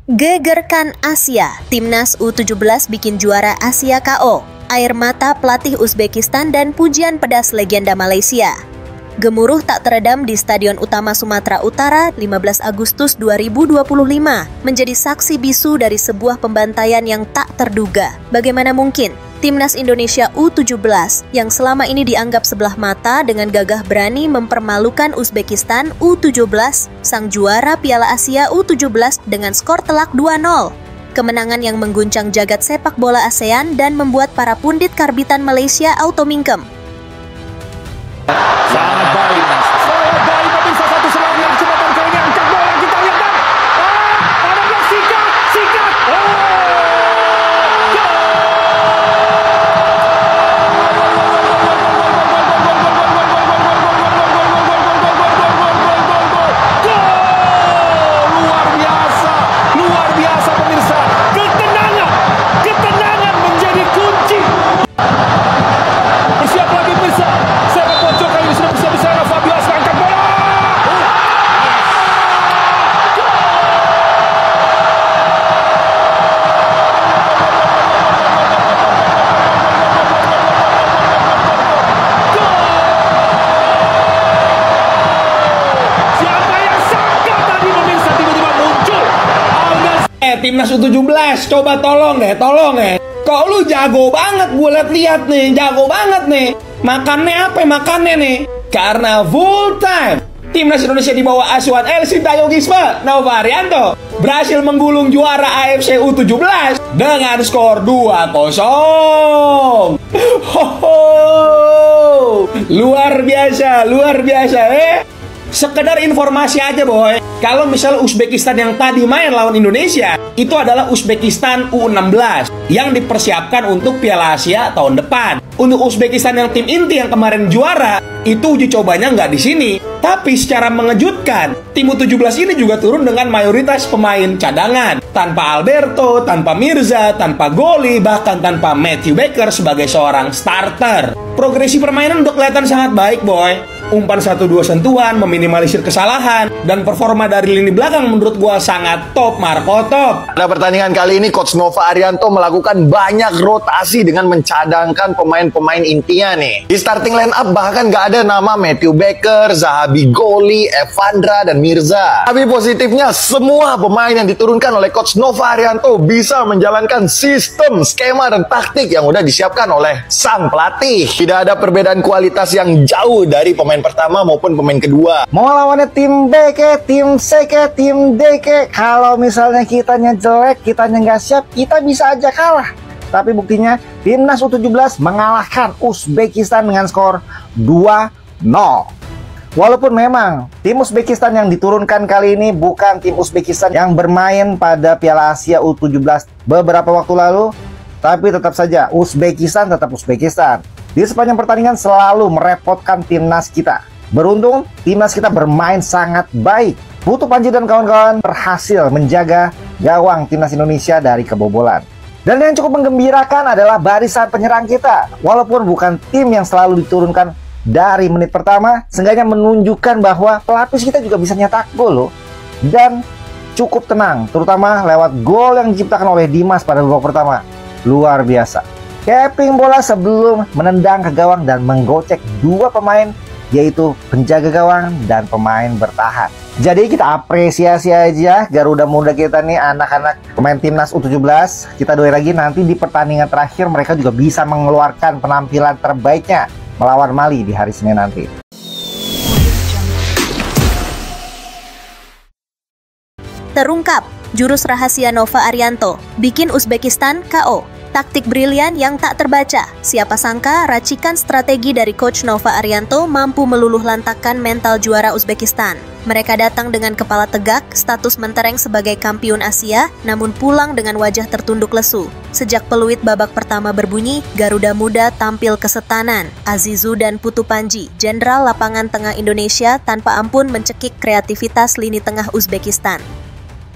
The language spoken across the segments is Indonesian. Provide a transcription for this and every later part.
Gegerkan Asia, Timnas U17 bikin juara Asia KO. Air mata pelatih Uzbekistan dan pujian pedas legenda Malaysia. Gemuruh tak teredam di Stadion Utama Sumatera Utara 15 Agustus 2025 menjadi saksi bisu dari sebuah pembantaian yang tak terduga. Bagaimana mungkin Timnas Indonesia U17 yang selama ini dianggap sebelah mata dengan gagah berani mempermalukan Uzbekistan U17, sang juara Piala Asia U17 dengan skor telak 2-0. Kemenangan yang mengguncang jagat sepak bola ASEAN dan membuat para pundit karbitan Malaysia auto mingkem. Sangat baik. Sangat baik, tapi satu serangan yang kecepatan kali ini angkat bola kita lihat dan ada belas sikat. Luar biasa pemirsa. Ketenangan menjadi kunci. Bersiap lagi pemirsa. Timnas U17, coba tolong deh. Kok lu jago banget, gue lihat nih, jago banget nih. Makannya apa? Makannya nih. Karena full time Timnas Indonesia di bawah asuhan El Sintayong Nova Arianto berhasil menggulung juara AFC U17 dengan skor 2-0. Luar biasa. Sekedar informasi aja boy, kalau misalnya Uzbekistan yang tadi main lawan Indonesia, itu adalah Uzbekistan U16 yang dipersiapkan untuk Piala Asia tahun depan. Untuk Uzbekistan yang tim inti yang kemarin juara, itu uji cobanya nggak di sini. Tapi secara mengejutkan, tim U17 ini juga turun dengan mayoritas pemain cadangan. Tanpa Alberto, tanpa Mirza, tanpa Goli, bahkan tanpa Matthew Baker sebagai seorang starter. Progresi permainan udah kelihatan sangat baik boy. Umpan 1-2 sentuhan, meminimalisir kesalahan, dan performa dari lini belakang menurut gua sangat top, Marco top. Pada pertandingan kali ini, Coach Nova Arianto melakukan banyak rotasi dengan mencadangkan pemain-pemain intinya nih. Di starting line up bahkan nggak ada nama Matthew Baker, Zahabi Goli, Evandra, dan Mirza. Tapi positifnya, semua pemain yang diturunkan oleh Coach Nova Arianto bisa menjalankan sistem, skema, dan taktik yang udah disiapkan oleh sang pelatih. Tidak ada perbedaan kualitas yang jauh dari pemain pertama maupun pemain kedua. Mau lawannya tim B ke, tim C ke, tim D ke, kalau misalnya kitanya jelek, kitanya nggak siap, kita bisa aja kalah. Tapi buktinya Timnas U17 mengalahkan Uzbekistan dengan skor 2-0. Walaupun memang tim Uzbekistan yang diturunkan kali ini bukan tim Uzbekistan yang bermain pada Piala Asia U17 beberapa waktu lalu, tapi tetap saja Uzbekistan tetap Uzbekistan. Di sepanjang pertandingan selalu merepotkan timnas kita. Beruntung, timnas kita bermain sangat baik. Putu Panji dan kawan-kawan berhasil menjaga gawang timnas Indonesia dari kebobolan. Dan yang cukup menggembirakan adalah barisan penyerang kita. Walaupun bukan tim yang selalu diturunkan dari menit pertama, seenggaknya menunjukkan bahwa pelapis kita juga bisa nyetak gol loh. Dan cukup tenang, terutama lewat gol yang diciptakan oleh Dimas pada babak pertama. Luar biasa. Capping bola sebelum menendang ke gawang dan menggocek dua pemain, yaitu penjaga gawang dan pemain bertahan. Jadi kita apresiasi aja Garuda Muda kita nih, anak-anak pemain Timnas U17. Kita doain lagi nanti di pertandingan terakhir mereka juga bisa mengeluarkan penampilan terbaiknya melawan Mali di hari Senin nanti. Terungkap, jurus rahasia Nova Arianto bikin Uzbekistan KO. Taktik brilian yang tak terbaca. Siapa sangka racikan strategi dari Coach Nova Arianto mampu meluluh lantakkan mental juara Uzbekistan. Mereka datang dengan kepala tegak, status mentereng sebagai kampiun Asia, namun pulang dengan wajah tertunduk lesu. Sejak peluit babak pertama berbunyi, Garuda Muda tampil kesetanan. Azizu dan Putu Panji, jenderal lapangan tengah Indonesia, tanpa ampun mencekik kreativitas lini tengah Uzbekistan.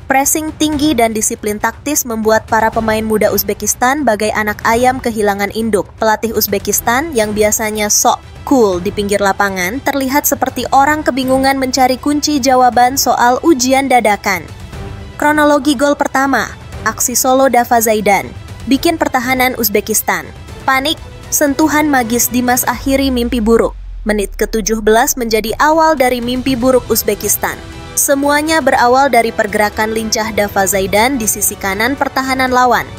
Pressing tinggi dan disiplin taktis membuat para pemain muda Uzbekistan bagai anak ayam kehilangan induk. Pelatih Uzbekistan yang biasanya sok cool di pinggir lapangan terlihat seperti orang kebingungan mencari kunci jawaban soal ujian dadakan. Kronologi gol pertama, aksi solo Dava Zaidan, bikin pertahanan Uzbekistan. Panik, sentuhan magis Dimas akhiri mimpi buruk. Menit ke-17 menjadi awal dari mimpi buruk Uzbekistan. Semuanya berawal dari pergerakan lincah Dava Zaidan di sisi kanan pertahanan lawan.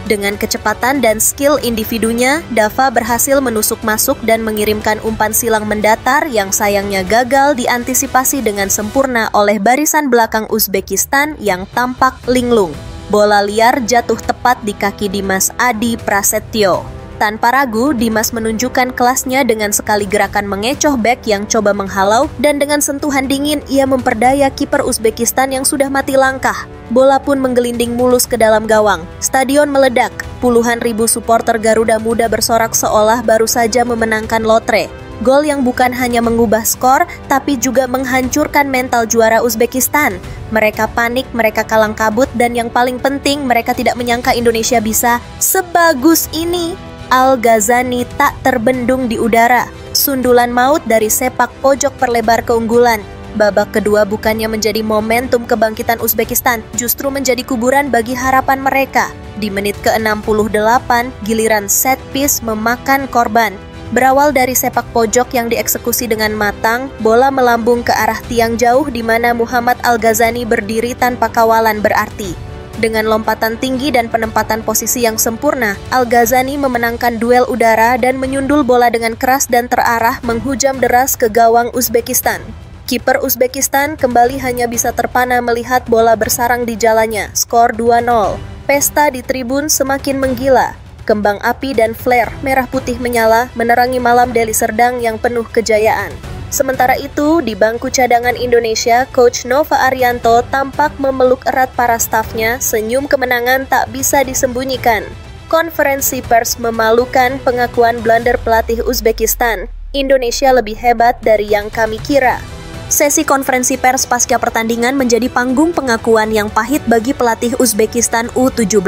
Dengan kecepatan dan skill individunya, Dava berhasil menusuk masuk dan mengirimkan umpan silang mendatar yang sayangnya gagal diantisipasi dengan sempurna oleh barisan belakang Uzbekistan yang tampak linglung. Bola liar jatuh tepat di kaki Dimas Adi Prasetyo. Tanpa ragu, Dimas menunjukkan kelasnya dengan sekali gerakan mengecoh bek yang coba menghalau dan dengan sentuhan dingin ia memperdaya kiper Uzbekistan yang sudah mati langkah. Bola pun menggelinding mulus ke dalam gawang. Stadion meledak. Puluhan ribu supporter Garuda Muda bersorak seolah baru saja memenangkan lotre. Gol yang bukan hanya mengubah skor, tapi juga menghancurkan mental juara Uzbekistan. Mereka panik, mereka kalang kabut, dan yang paling penting, mereka tidak menyangka Indonesia bisa sebagus ini. Al-Ghazani tak terbendung di udara. Sundulan maut dari sepak pojok perlebar keunggulan. Babak kedua bukannya menjadi momentum kebangkitan Uzbekistan, justru menjadi kuburan bagi harapan mereka. Di menit ke-68, giliran set piece memakan korban. Berawal dari sepak pojok yang dieksekusi dengan matang, bola melambung ke arah tiang jauh di mana Muhammad Al-Ghazani berdiri tanpa kawalan berarti. Dengan lompatan tinggi dan penempatan posisi yang sempurna, Al-Ghazani memenangkan duel udara dan menyundul bola dengan keras dan terarah menghujam deras ke gawang Uzbekistan. Kiper Uzbekistan kembali hanya bisa terpana melihat bola bersarang di jalannya, skor 2-0. Pesta di tribun semakin menggila. Kembang api dan flare merah putih menyala menerangi malam Deli Serdang yang penuh kejayaan. Sementara itu, di bangku cadangan Indonesia, Coach Nova Arianto tampak memeluk erat para stafnya, senyum kemenangan tak bisa disembunyikan. Konferensi pers memalukan pengakuan blunder pelatih Uzbekistan. Indonesia lebih hebat dari yang kami kira. Sesi konferensi pers pasca pertandingan menjadi panggung pengakuan yang pahit bagi pelatih Uzbekistan U17.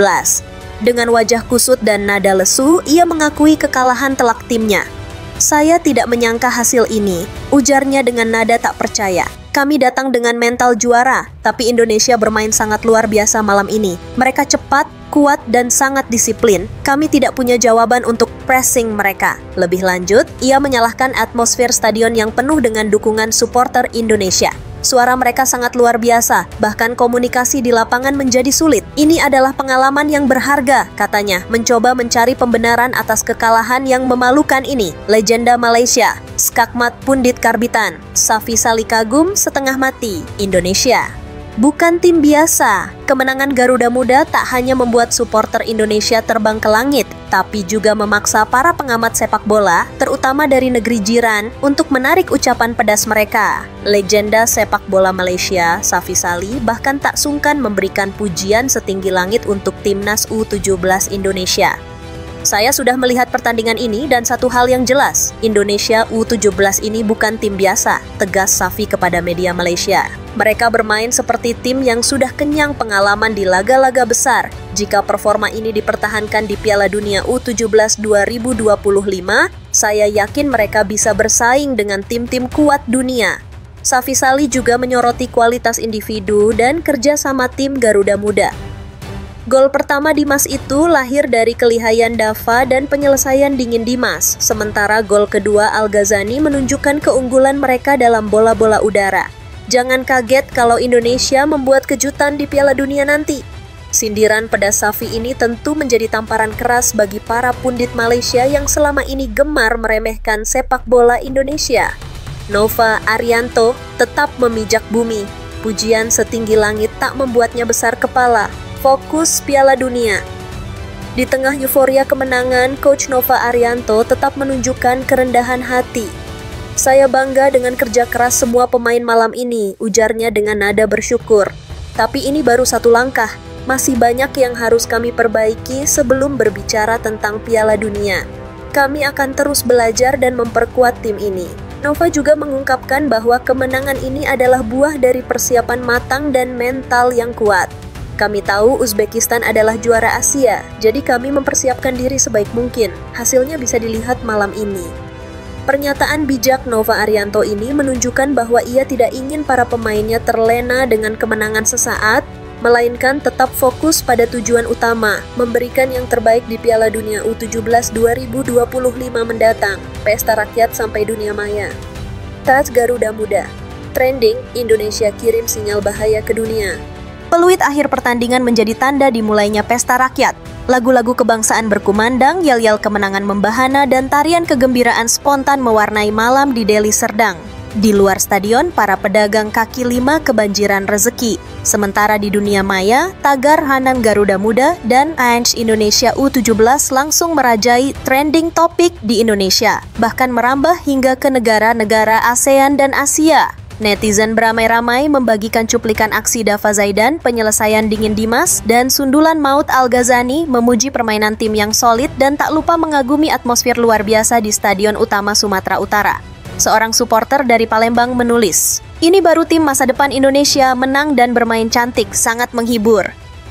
Dengan wajah kusut dan nada lesu, ia mengakui kekalahan telak timnya. Saya tidak menyangka hasil ini, ujarnya dengan nada tak percaya. Kami datang dengan mental juara, tapi Indonesia bermain sangat luar biasa malam ini. Mereka cepat, kuat, dan sangat disiplin. Kami tidak punya jawaban untuk pressing mereka. Lebih lanjut, ia menyalahkan atmosfer stadion yang penuh dengan dukungan supporter Indonesia. Suara mereka sangat luar biasa, bahkan komunikasi di lapangan menjadi sulit. Ini adalah pengalaman yang berharga, katanya, mencoba mencari pembenaran atas kekalahan yang memalukan ini. Legenda Malaysia, Skakmat Pundit Karbitan, Safi Sali kagum setengah mati, Indonesia. Bukan tim biasa, kemenangan Garuda Muda tak hanya membuat supporter Indonesia terbang ke langit, tapi juga memaksa para pengamat sepak bola, terutama dari negeri jiran, untuk menarik ucapan pedas mereka. Legenda sepak bola Malaysia, Safi Sali, bahkan tak sungkan memberikan pujian setinggi langit untuk timnas U17 Indonesia. Saya sudah melihat pertandingan ini dan satu hal yang jelas, Indonesia U17 ini bukan tim biasa, tegas Safi kepada media Malaysia. Mereka bermain seperti tim yang sudah kenyang pengalaman di laga-laga besar. Jika performa ini dipertahankan di Piala Dunia U17 2025, saya yakin mereka bisa bersaing dengan tim-tim kuat dunia. Safi Sali juga menyoroti kualitas individu dan kerjasama tim Garuda Muda. Gol pertama Dimas itu lahir dari kelihayan Dava dan penyelesaian dingin Dimas, sementara gol kedua Al-Ghazani menunjukkan keunggulan mereka dalam bola-bola udara. Jangan kaget kalau Indonesia membuat kejutan di Piala Dunia nanti. Sindiran pedas Safi ini tentu menjadi tamparan keras bagi para pundit Malaysia yang selama ini gemar meremehkan sepak bola Indonesia. Nova Arianto tetap memijak bumi. Pujian setinggi langit tak membuatnya besar kepala. Fokus Piala Dunia. Di tengah euforia kemenangan, Coach Nova Arianto tetap menunjukkan kerendahan hati. Saya bangga dengan kerja keras semua pemain malam ini, ujarnya dengan nada bersyukur. Tapi ini baru satu langkah, masih banyak yang harus kami perbaiki sebelum berbicara tentang Piala Dunia. Kami akan terus belajar dan memperkuat tim ini. Nova juga mengungkapkan bahwa kemenangan ini adalah buah dari persiapan matang dan mental yang kuat. Kami tahu Uzbekistan adalah juara Asia, jadi kami mempersiapkan diri sebaik mungkin. Hasilnya bisa dilihat malam ini. Pernyataan bijak Nova Arianto ini menunjukkan bahwa ia tidak ingin para pemainnya terlena dengan kemenangan sesaat, melainkan tetap fokus pada tujuan utama, memberikan yang terbaik di Piala Dunia U17 2025 mendatang, pesta rakyat sampai dunia maya. Taj Garuda Muda. Trending, Indonesia kirim sinyal bahaya ke dunia. Peluit akhir pertandingan menjadi tanda dimulainya pesta rakyat. Lagu-lagu kebangsaan berkumandang, yel-yel kemenangan membahana, dan tarian kegembiraan spontan mewarnai malam di Deli Serdang. Di luar stadion, para pedagang kaki lima kebanjiran rezeki. Sementara di dunia maya, tagar Hanan Garuda Muda dan Ange Indonesia U17 langsung merajai trending topik di Indonesia, bahkan merambah hingga ke negara-negara ASEAN dan Asia. Netizen beramai-ramai membagikan cuplikan aksi Dava Zaidan, penyelesaian dingin Dimas, dan sundulan maut Al-Ghazani memuji permainan tim yang solid dan tak lupa mengagumi atmosfer luar biasa di Stadion Utama Sumatera Utara. Seorang supporter dari Palembang menulis, "Ini baru tim masa depan Indonesia, menang dan bermain cantik, sangat menghibur."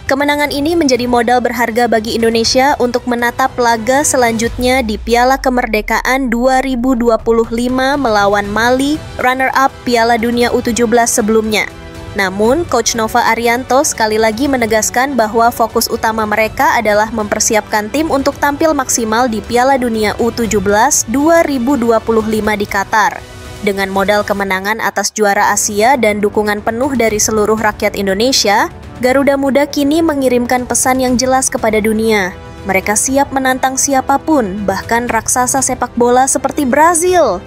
Kemenangan ini menjadi modal berharga bagi Indonesia untuk menatap laga selanjutnya di Piala Kemerdekaan 2025 melawan Mali, runner-up Piala Dunia U17 sebelumnya. Namun, Coach Nova Arianto sekali lagi menegaskan bahwa fokus utama mereka adalah mempersiapkan tim untuk tampil maksimal di Piala Dunia U17 2025 di Qatar. Dengan modal kemenangan atas juara Asia dan dukungan penuh dari seluruh rakyat Indonesia, Garuda Muda kini mengirimkan pesan yang jelas kepada dunia. Mereka siap menantang siapapun, bahkan raksasa sepak bola seperti Brazil.